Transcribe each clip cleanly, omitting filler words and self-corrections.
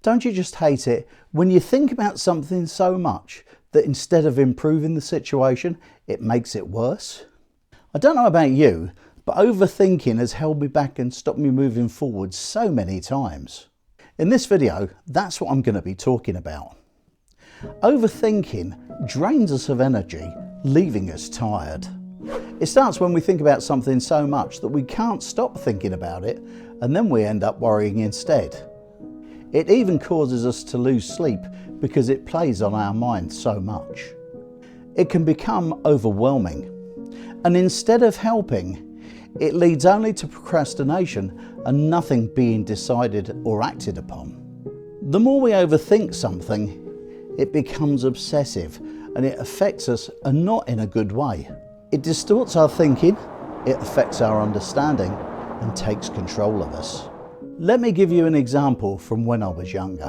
Don't you just hate it when you think about something so much that instead of improving the situation, it makes it worse? I don't know about you, but overthinking has held me back and stopped me moving forward so many times. In this video, that's what I'm going to be talking about. Overthinking drains us of energy, leaving us tired. It starts when we think about something so much that we can't stop thinking about it, and then we end up worrying instead. It even causes us to lose sleep because it plays on our mind so much. It can become overwhelming, and instead of helping, it leads only to procrastination and nothing being decided or acted upon. The more we overthink something, it becomes obsessive and it affects us, and not in a good way. It distorts our thinking, it affects our understanding and takes control of us. Let me give you an example from when I was younger.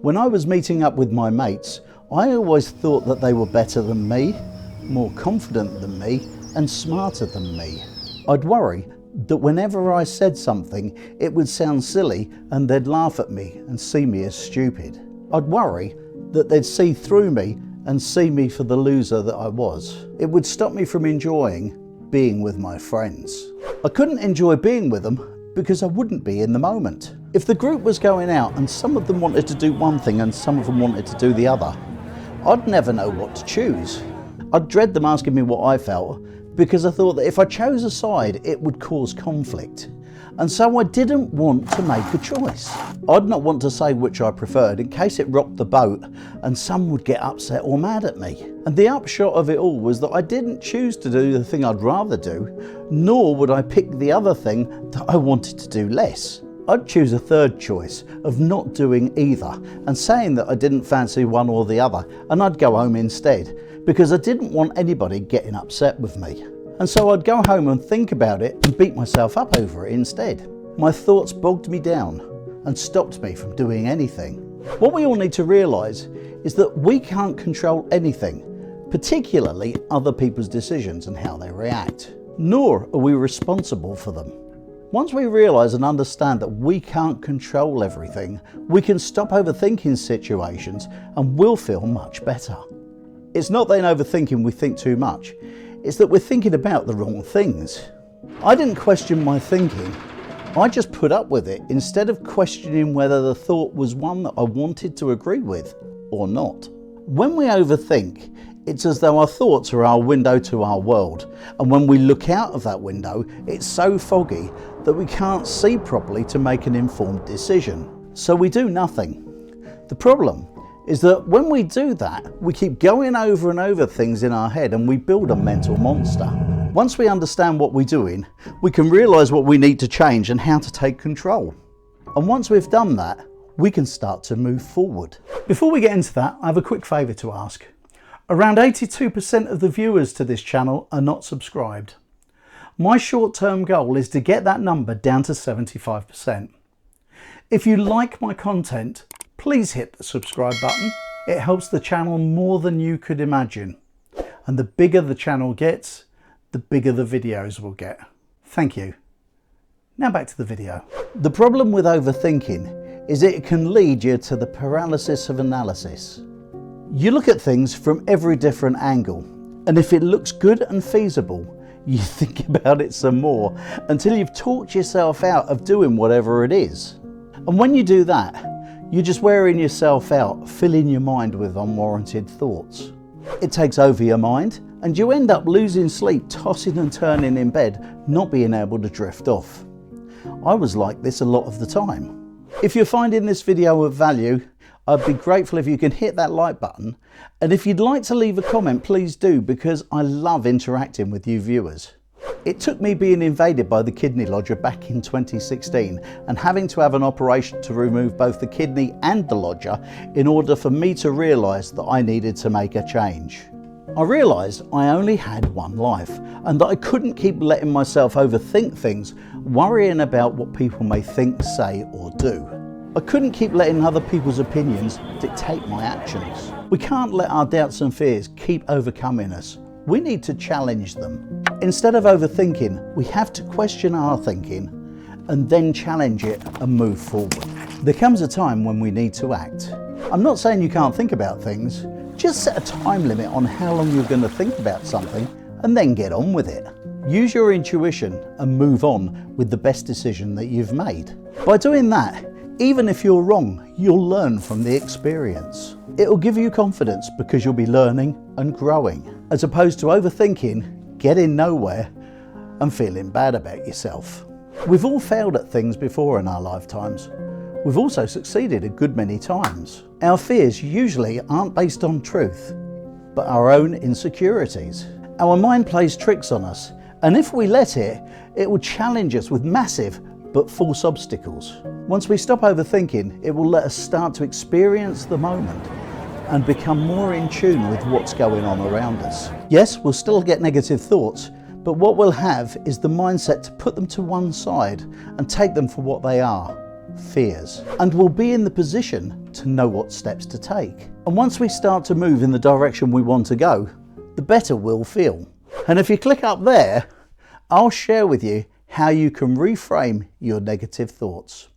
When I was meeting up with my mates, I always thought that they were better than me, more confident than me and smarter than me. I'd worry that whenever I said something, it would sound silly and they'd laugh at me and see me as stupid. I'd worry that they'd see through me and see me for the loser that I was. It would stop me from enjoying being with my friends. I couldn't enjoy being with them because I wouldn't be in the moment. If the group was going out and some of them wanted to do one thing and some of them wanted to do the other, I'd never know what to choose. I'd dread them asking me what I felt because I thought that if I chose a side, it would cause conflict. And so I didn't want to make a choice. I'd not want to say which I preferred in case it rocked the boat and some would get upset or mad at me. And the upshot of it all was that I didn't choose to do the thing I'd rather do, nor would I pick the other thing that I wanted to do less. I'd choose a third choice of not doing either and saying that I didn't fancy one or the other, and I'd go home instead because I didn't want anybody getting upset with me. And so I'd go home and think about it and beat myself up over it instead. My thoughts bogged me down and stopped me from doing anything. What we all need to realise is that we can't control anything, particularly other people's decisions and how they react, nor are we responsible for them. Once we realise and understand that we can't control everything, we can stop overthinking situations and we'll feel much better. It's not that in overthinking we think too much, it's that we're thinking about the wrong things. I didn't question my thinking, I just put up with it instead of questioning whether the thought was one that I wanted to agree with or not. When we overthink, it's as though our thoughts are our window to our world, and when we look out of that window, it's so foggy that we can't see properly to make an informed decision. So we do nothing. The problem is that when we do that, we keep going over and over things in our head and we build a mental monster. Once we understand what we're doing, we can realise what we need to change and how to take control. And once we've done that, we can start to move forward. Before we get into that, I have a quick favour to ask. Around 82% of the viewers to this channel are not subscribed. My short-term goal is to get that number down to 75%. If you like my content, please hit the subscribe button. It helps the channel more than you could imagine. And the bigger the channel gets, the bigger the videos will get. Thank you. Now back to the video. The problem with overthinking is it can lead you to the paralysis of analysis. You look at things from every different angle, and if it looks good and feasible, you think about it some more until you've talked yourself out of doing whatever it is. And when you do that, you're just wearing yourself out, filling your mind with unwarranted thoughts. It takes over your mind and you end up losing sleep, tossing and turning in bed, not being able to drift off. I was like this a lot of the time. If you're finding this video of value, I'd be grateful if you can hit that like button, and if you'd like to leave a comment, please do, because I love interacting with you viewers. It took me being invaded by the kidney lodger back in 2016 and having to have an operation to remove both the kidney and the lodger in order for me to realise that I needed to make a change. I realised I only had one life and that I couldn't keep letting myself overthink things, worrying about what people may think, say or do. I couldn't keep letting other people's opinions dictate my actions. We can't let our doubts and fears keep overcoming us. We need to challenge them. Instead of overthinking, we have to question our thinking and then challenge it and move forward. There comes a time when we need to act. I'm not saying you can't think about things, just set a time limit on how long you're going to think about something and then get on with it. Use your intuition and move on with the best decision that you've made. By doing that, even if you're wrong, you'll learn from the experience. It'll give you confidence because you'll be learning and growing, as opposed to overthinking, getting nowhere and feeling bad about yourself. We've all failed at things before in our lifetimes. We've also succeeded a good many times. Our fears usually aren't based on truth, but our own insecurities. Our mind plays tricks on us, and if we let it, it will challenge us with massive but false obstacles. Once we stop overthinking, it will let us start to experience the moment and become more in tune with what's going on around us. Yes, we'll still get negative thoughts, but what we'll have is the mindset to put them to one side and take them for what they are, fears. And we'll be in the position to know what steps to take. And once we start to move in the direction we want to go, the better we'll feel. And if you click up there, I'll share with you how you can reframe your negative thoughts.